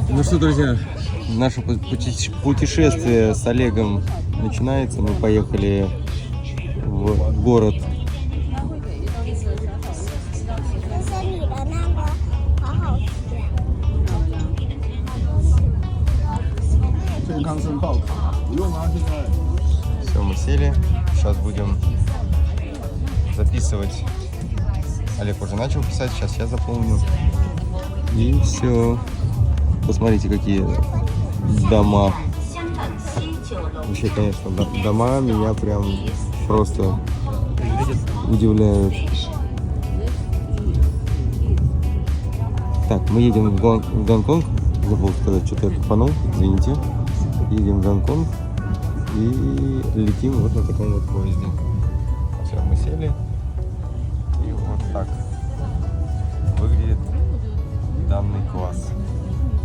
Ну что, друзья, наше путешествие с Олегом начинается. Мы поехали в город. 这是你的那个，好好吃。健康申报卡不用啊，现在。 Все, мы сели. Сейчас будем записывать. Олег уже начал писать, сейчас я заполню. И все. Посмотрите, какие дома. Вообще, конечно, дома меня прям просто удивляют. Так, мы едем в Гонконг. Забыл сказать, что-то я тупанул, извините. Едем в Гонконг и летим вот на таком вот поезде. Все, мы сели. И вот так выглядит данный класс.